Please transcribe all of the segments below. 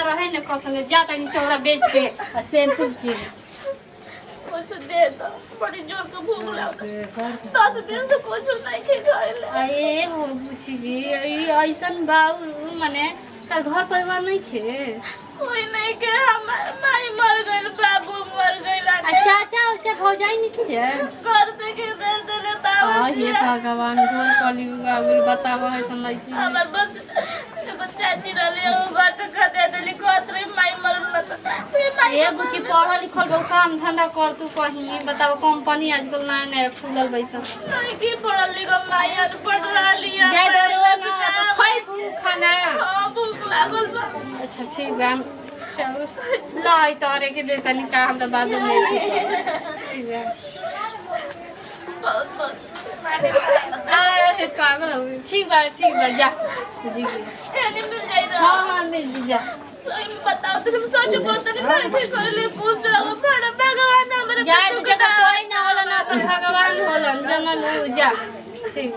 रहे न कसम जा तनी चौरा बेच के शैम्पू की कुछ दे दो बड़ी जोर के भूख लगा 10 दिन से कुछ नहीं खाइले अरे हो बुची जी ऐसन बाऊ माने तार घर परिवार नहीं खे कोई नहीं के हमार माई मर गइल बाबू मर गइल चाचा उचा भौजाई नहीं खे घर से के दे देले बाबू ये भगवान घोर कली गागुल बतावा है सन लइकी हमार बस एगो चाची रहले ओ घर से खा दे देली कोतरी माई मरल त ये बुची पढ़ल लिखल बहु काम धंधा कर तू कहीं बतावा कंपनी आजकल नया नया खुलल बैसन नहीं की पढ़ल लिखल माई आज पढ़ रही है जाय दरो ना खाई खाना हां भूख लागल बा अच्छा ठीक बा चलो लाई तारे के दे तनी का हम त बाद में ठीक है अरे पागल हो ठीक बा जा जी यानी मिल जाई ना हां मिल जा सही में बताओ तुम सच बोलते नहीं मैं कर ले पूछ रहा हूं बड़ा भगवान हमरे जा जगह कोई ना होला ना तो भगवान होलन जनन जा ठीक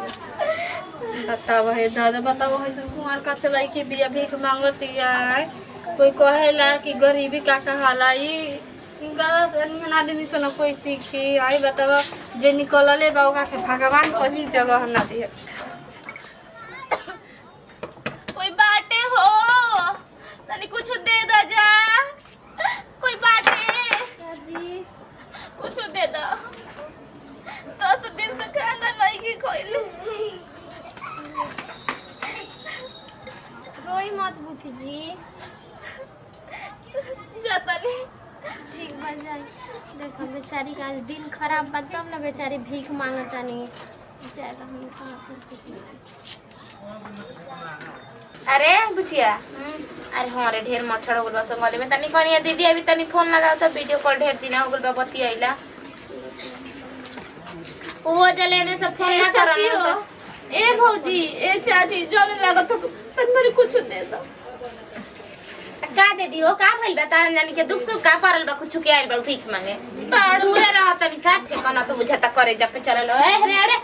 बताओ है दादा बताओ है कुमार का चलाई के बिया भीख मांगती है कोई कहेला कि गरीबी का कहाला ई गलत अन्य आदमी से न कोई सीखी आई बताओ जे निकलले बाउका के भगवान कहीं जगह ना दे कोई बाटे हो तनी कुछ दे दा जा कोई बाटे दादी कुछ दे दा 10 दिन से खाना नहीं की खोइले रोई मत बुची जी जाता नहीं ठीक बन जाए देखो बेचारी का आज दिन खराब बा तब ना बेचारी भीख मांगता नहीं ज्यादा हम कहाँ कर सकते अरे बुचिया अरे हाँ रे ढेर मच्छर हो गल संगले में तनी कनिया दीदी अभी तनी फोन लगाओ तो वीडियो कॉल ढेर दिन हो गल बती आइला वो जलेने से फोन ना चाची करना हो ए भौजी ए चाची जो में लागत तन मेरे कुछ दे दो का दे दियो का भइल बा तारन जानी के दुख सुख का परल बा कुछ के आइल बा भीख मांगे दूरे रह तनी साथ के कना तो बुझाता करे जब पे चललो ए अरे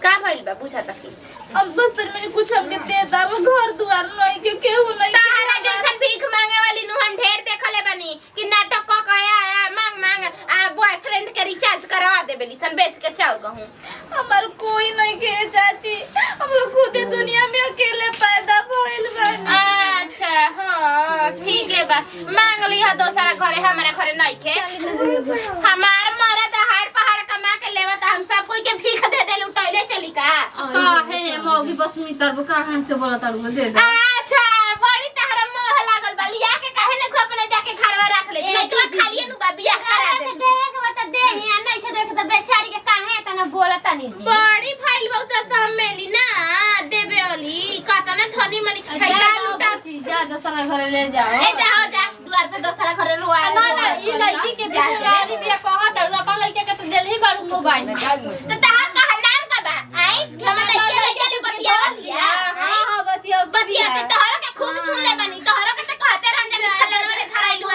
का भइल बा बुझाता की अब बस तन मेरे कुछ हमके दे दा वो घर दुआर नहीं के केहू नहीं तारा जैसे भीख मांगे वाली नु हम ढेर देखले बानी कि नाटक क कया मांग आ बॉयफ्रेंड के रिचार्ज करवा देबेली सन बेच के चाउ कहूं हमार कोई नहीं के चाची हम लोग खुद ही दुनिया में अकेले पैदा भइल बानी अच्छा हां ठीक है बा मांग लिया दोसरा घरे हमारे घरे नहीं खे हमार मरद हाड़ पहाड़ कमा के लेवत हम सब कोई के भीख दे दे लुटैले चली का काहे मौगी बस मी तरब कहां से बोला तड़ू दे दे अच्छा बड़ी तहरा मोह लागल बा लिया के काहे ने अपने जाके घरवा रख ले नहीं तो खालिए नु बा बियाह करा दे देवे के बता दे हिया नहीं थे देख त बेचारी के काहे तना बोलता नहीं जी बड़ी फाइल बौसा सम्मेली ना देबे वाली कहता ना धनी मनी खैका लुटा जा दोसरा घरे ले जाओ ए जाओ जा द्वार पे दोसरा घरे रुआ ना ना ई लड़की के बेचारी बिया कहा तड़ू अपन लड़के के तो दिल ही बाड़ू मोबाइल तो तार का नाम का बा आई हम लड़के लड़के बतिया लिया हां हां बतिया बतिया के तोहरा के खूब सुन ले बनी तोहरा के तो कहते रहन जे खलन में धराइलु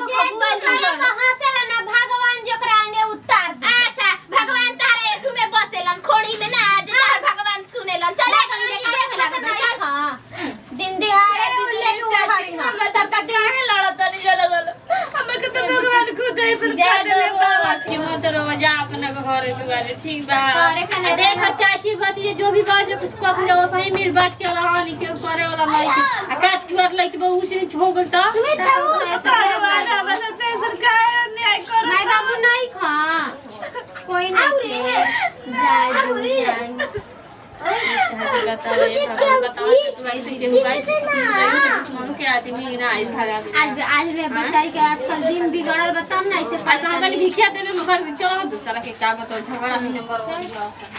कहां से ना भगवान जोकरा आगे उतार दे अच्छा भगवान तारे एथु में बसेलन खोड़ी में ना जे तार भगवान सुनेलन चले गन जे काहे लागत चल हां दिन दिहाड़े उल्ले के उठारी ना सबका काहे लड़त नहीं जरगल हमें के तो भगवान खुद ऐसे जा कर देले बाबा की मत रो जा अपने घरे दुआरे ठीक बा घरे खाने देख चाची भतीजे जो भी बात कुछ को अपने वो सही मिल बांट के रहा नहीं के करे वाला नहीं आ काट के और लइके बहुत उसी हो गल त भगवान हमारे ते सरकार न्याय करो नहीं बाबू नहीं खा कोई नहीं जाए जाए बताओ ये भगवान बताओ तू ऐसे ही हुआ दुश्मन के आदमी ना इस भागा आज रे बेचारी के आजकल दिन बिगड़ल बता ना ऐसे आज हम भिक्षा देवे मगर चलो दूसरा के काम तो झगड़ा नहीं नंबर 1